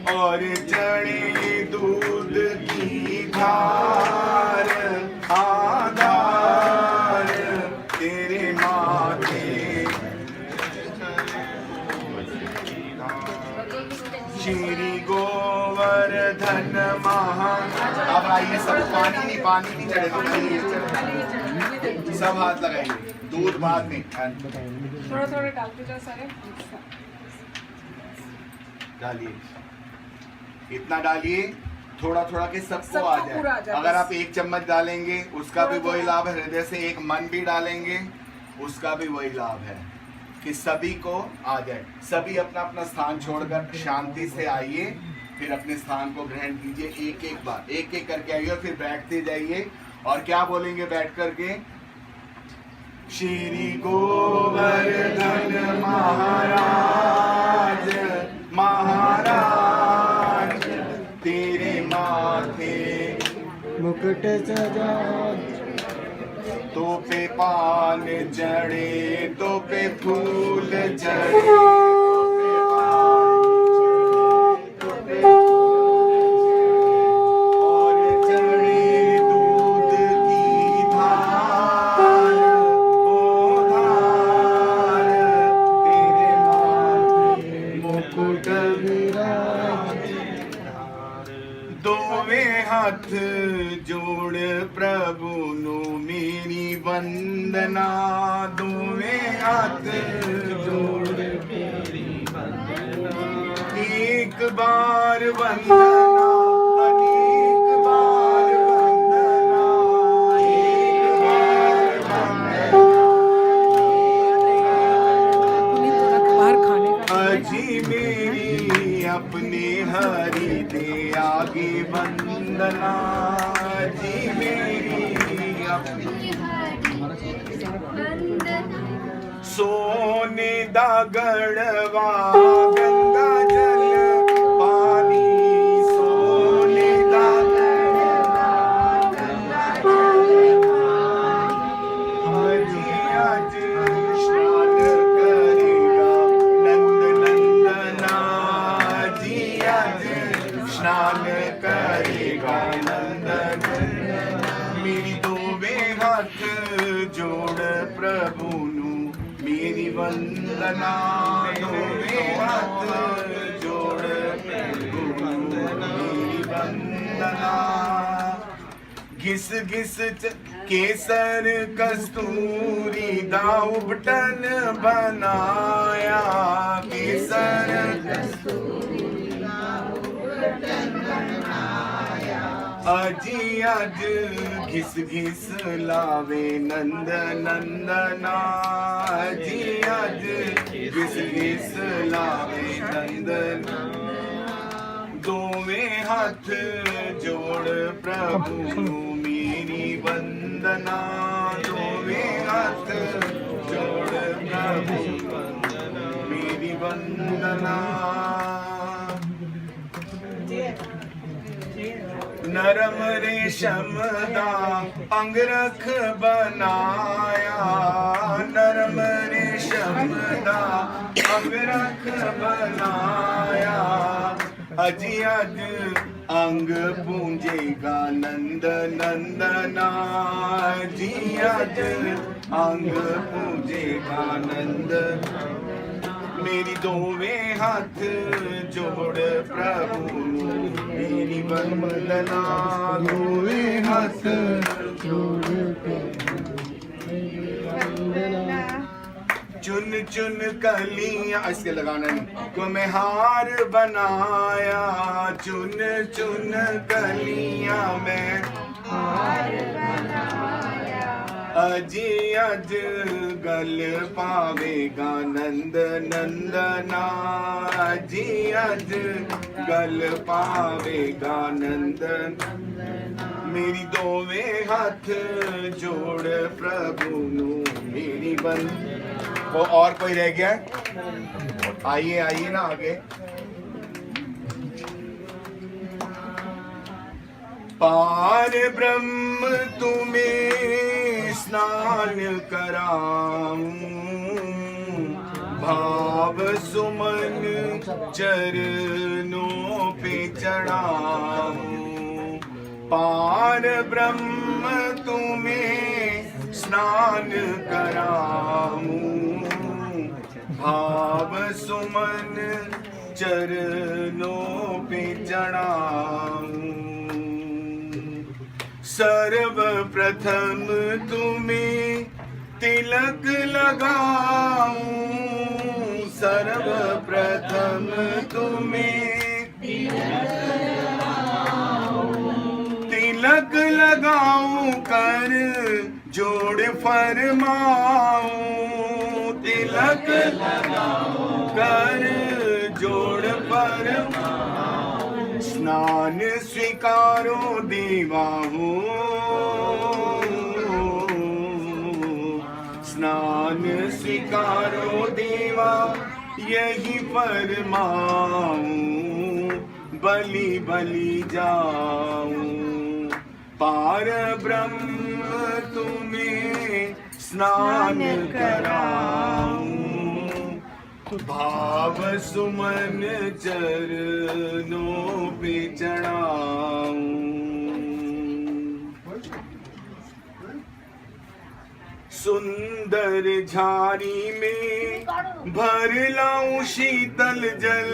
और चढ़े दूध की धार, आधार तेरे माथे। श्री गोवर्धन महा। अब आइए सब, पानी नहीं चढ़ेगा, सब हाथ लगाइए, दूध बाद में। थोड़ा थोड़ा डालते जाओ सारे। डालिए, इतना डालिए थोड़ा थोड़ा के सबको आ जाए। अगर आप 1 चम्मच डालेंगे उसका भी वही लाभ है, हृदय से 1 मन भी डालेंगे उसका भी वही लाभ है कि सभी को आ जाए। सभी अपना अपना स्थान छोड़कर शांति से आइए, फिर अपने स्थान को ग्रहण कीजिए। एक बार एक करके आइए और फिर बैठते जाइए। और क्या बोलेंगे बैठ करके? श्री गोवर्धन महाराज, महाराज तेरे माथे मुकुट सजा, तो पे पान जड़े, तो पे फूल जड़े, और जड़े दूध की धार, ओ धार तेरे माथे मुकुट विराज। दोवें हाथ जोड़ प्रभु नु मेरी वंदना, दोवें हाथ जोड़ मेरी वंदना। एक बार वंदना, अनेक बार वंदना, एक बार वंदना। बाहर खाने का अजी मेरी अपने हरि दे आगे वंदना, जी मेरी अपनी। सोने दा गढ़वा गंगा जल पानी, सोने दा गढ़वा गंगा जल पानी। आज स्नान करेगा नंद नंदना, जी आज स्नान करेगा नंद नंदना। मेरी दोवें हाथ जोड़ प्रभु नु मेरी वंदना, दोवें हाथ जोड़ प्रभु नु मेरी वंदना। घिस घिस केसर कस्तूरी दा उपटन बनाया, केसर कस्तूरी दा उपटन बनाया। अजी अज घिस घिस लावे नंद नंदना, अजी अज घिस घिस लावे नंद। दोवें हाथ जोड़ प्रभु मेरी वंदना, दोवें हाथ जोड़ प्रभु मेरी वंदना। नरम रेशम दा अंगरख बनाया, नरम रेशम दा अंगरख बनाया। अजी अज अंग पूंजेगा नंद नंदना, जी अज अंग पूंजेगा नंद। मेरी दोवें हाथ जोड़ प्रभु मेरी वंदना, दोवें हाथ जोड़ चुन चुन कलियां, इसके लगाना नहीं को मैं हार बनाया, चुन चुन कलियां मैं हार बनाया। अजी अज गल पावेगा नंद नंदना, अजी अज गल पावेगा नंद। मेरी दोवें हाथ जोड़ प्रभु नु मेरी बंद। और कोई रह गया? आइए आइए ना आगे। पार ब्रह्म तुम्हें स्नान कराऊं, भाव सुमन चरणों पे चढ़ाऊं, पार ब्रह्म तुम्हें स्नान कराऊं। भाव सुमन चरणों पे चढ़ाऊं, सर्वप्रथम तुम्हें तिलक लगाऊं, सर्वप्रथम तुम्हें तिलक लगाऊं, कर जोड़ फरमाऊं, तिलक लगाऊं, कर जोड़ फरमाऊं। स्नान स्वीकारो देवा हो, स्नान स्वीकारो देवा, यही फरमाऊं, बलि बलि जाऊं। पार ब्रह्म तुम्हें स्नान कराऊं, भाव सुमन चरणों पे चढ़ाऊं। सुंदर झारी में भर लाऊं शीतल जल,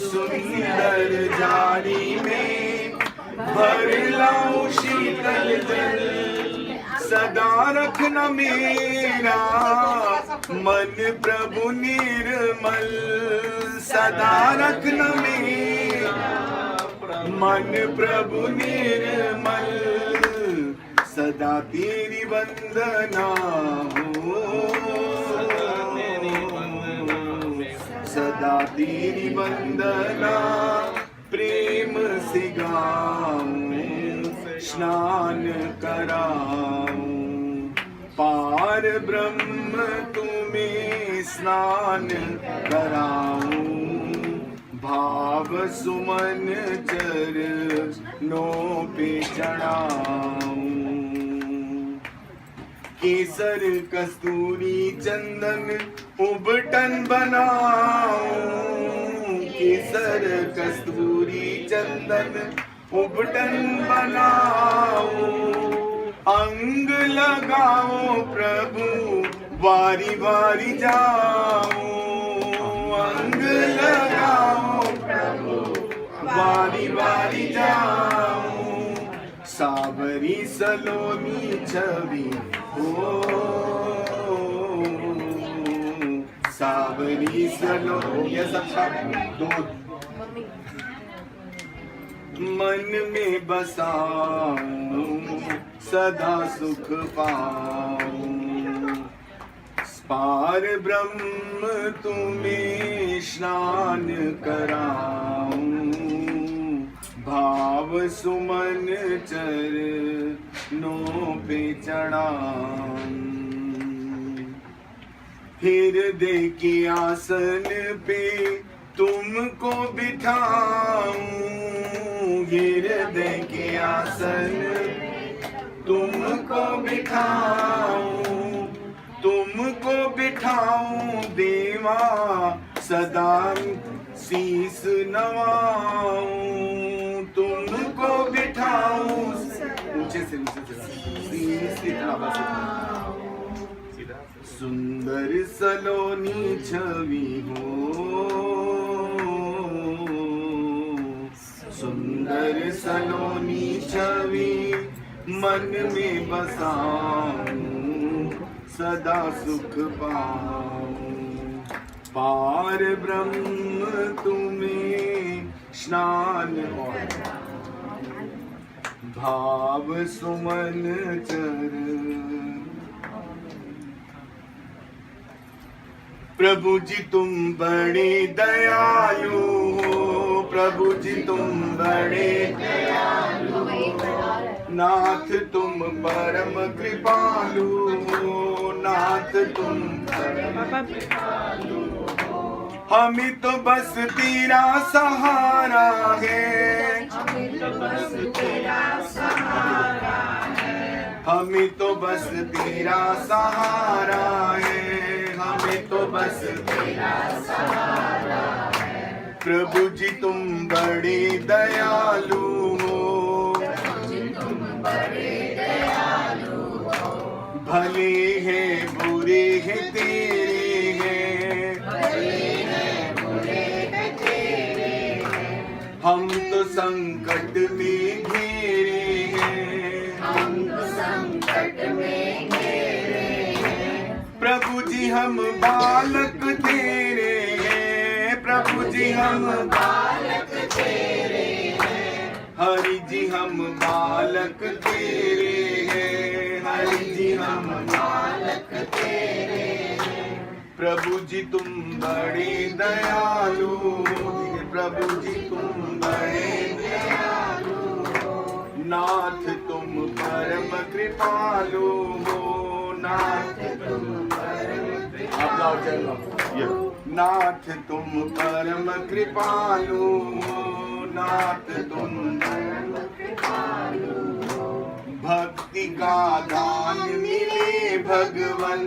सुंदर झारी में भर लाऊं शीतल जल, सदा रखना मेरा मन प्रभु निर्मल, सदा रखना मेरा मन प्रभु निर्मल, सदा तेरी वंदना हो, सदा तेरी वंदना प्रेम से गाऊं, स्नान कराऊं। पार ब्रह्म तुम्हें स्नान कराऊं, भाव सुमन चरणों पे चढ़ाऊं। केसर कस्तूरी चंदन उबटन बनाऊं, केसर कस्तूरी चंदन उबटन बनाऊं। अंग लगाओ प्रभु वारी वारी जाऊं, अंग लगाओ प्रभु वारी वारी जाऊं। सावरी सलोनी छवि हो, सावरी सलोनी, ये सब दो मन में बसाऊं, सदा सुख पाऊं। पार ब्रह्म तुम्हें स्नान कराऊं, भाव सुमन चरणों पे चढ़ाऊं। हृदय के आसन पे तुमको बिठाऊं, हृदय के आसन तुमको बिठाऊं, तुमको बिठाऊं देवा, सदा शीस नवाऊं, तुमको बिठाऊं, ऊंचे से शीस सुंदर सलोनी छवि हो, सुंदर सलोनी छवि मन में बसाऊं, सदा सुख पाऊं। पार ब्रह्म तुम्हें स्नान भाव सुमन चरण। प्रभु जी तुम बड़े दयालु हो, प्रभु जी तुम बड़े दयालु हो, नाथ तुम परम कृपालु हो, नाथ तुम परम कृपालु हो। हमें तो बस तेरा सहारा है, हमें तो बस तेरा सहारा है, हमें तो बस तेरा सहारा है, हमें तो बस तेरा सहारा है। प्रभु जी तुम बड़े दयालु हो, भले हैं बुरे हैं तेरे हैं, हम तो संकट में घेरे हैं, प्रभु जी हम बालक तेरे हैं, प्रभु जी हम बालक तेरे हैं, हरि जी हम बालक तेरे हैं, हरि जी हम बालक तेरे हैं। प्रभु जी तुम बड़े दयालु हो, प्रभु जी तुम बड़े दयालु हो, नाथ तुम परम कृपालु हो, नाथ तुम परम कृपालु, नाथ तुम परम कृपालु हो, नाथ तुम परम कृपालु हो। भक्ति का दान मिले भगवन,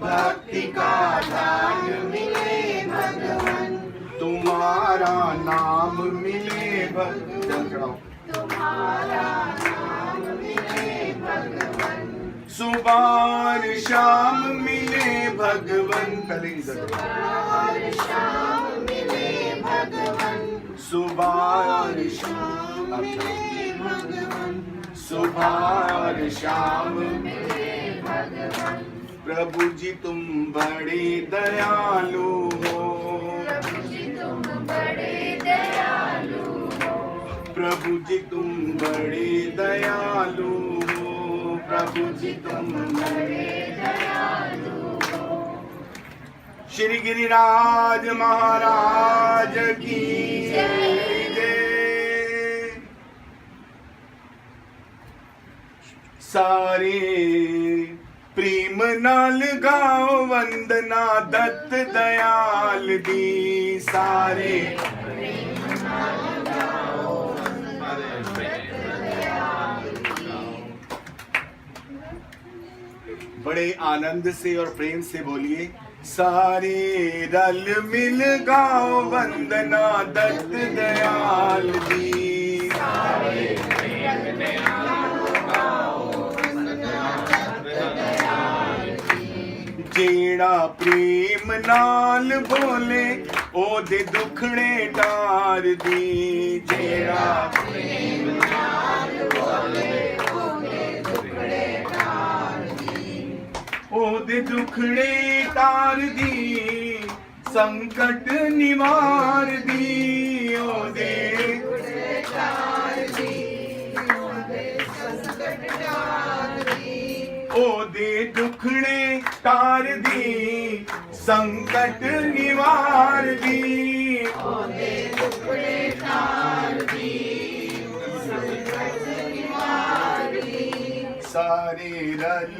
भक्ति का दान मिले भगवन, तुम्हारा नाम मिले भगवन, तुम्हारा नाम मिले भगवन, सुबह और शाम मिले भगवन, पहले सुबह शाम मिले भगवन, सुबह और शाम मिले भगवन, सुबह और शाम मिले भगवन। प्रभु जी तुम बड़े दयालु हो, प्रभु जी तुम बड़े दयालु हो, प्रभु जी तुम बड़े दयालु हो, प्रभु जी तुम बड़े दयालु हो। श्री गिरिराज महाराज की जय। सारे प्रेम नाल गाओ वंदना दत्त दयाल दी, सारे बड़े आनंद से और प्रेम से बोलिए, सारे रल मिल गाओ वंदना दत्त दयाल दी, सारे जेड़ा प्रेम नाल बोले ओदे दुखड़े टार दी, जेड़ा प्रेम नाल बोले ओदे दुखड़े टार दी, ओदे दुखड़े टार दी, संकट निवार दी, ओदे दुखड़े टार दी, ओदे संकट टार दी, ओदे दुखड़े टार दी, संकट निवार दी, ओदे दुखड़े टार दी, संकट निवार दी। सारे रल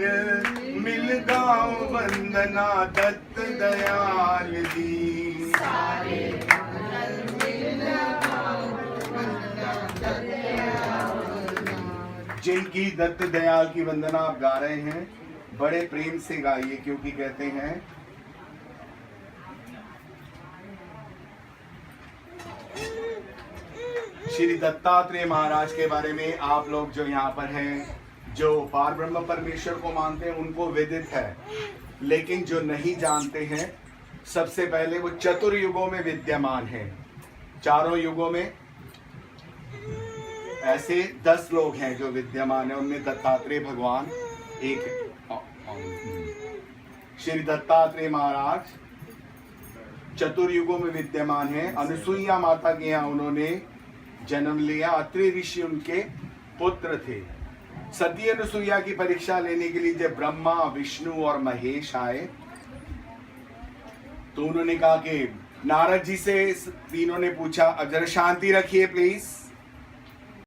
मिल गाओ वंदना दत्त दयाल दी, सारे रल मिल गाओ वंदना दत्त दयाल दी। जिनकी दत्त दयाल की वंदना आप गा रहे हैं, बड़े प्रेम से गाइए, क्योंकि कहते हैं श्री दत्तात्रेय महाराज के बारे में आप लोग जो यहाँ पर हैं, जो पार ब्रह्म परमेश्वर को मानते हैं उनको विदित है, लेकिन जो नहीं जानते हैं, सबसे पहले वो चतुर्युगों में विद्यमान है। चारों युगों में ऐसे 10 लोग हैं जो विद्यमान है, उनमें दत्तात्रेय भगवान एक। श्री दत्तात्रेय महाराज चतुर्युगों में विद्यमान है। अनुसुईया माता के यहाँ उन्होंने जन्म लिया, अत्रि ऋषि उनके पुत्र थे। सती अनुसुईया की परीक्षा लेने के लिए जब ब्रह्मा, विष्णु और महेश आए तो उन्होंने कहा कि नारद जी से तीनों ने पूछा, जरा शांति रखिए प्लीज।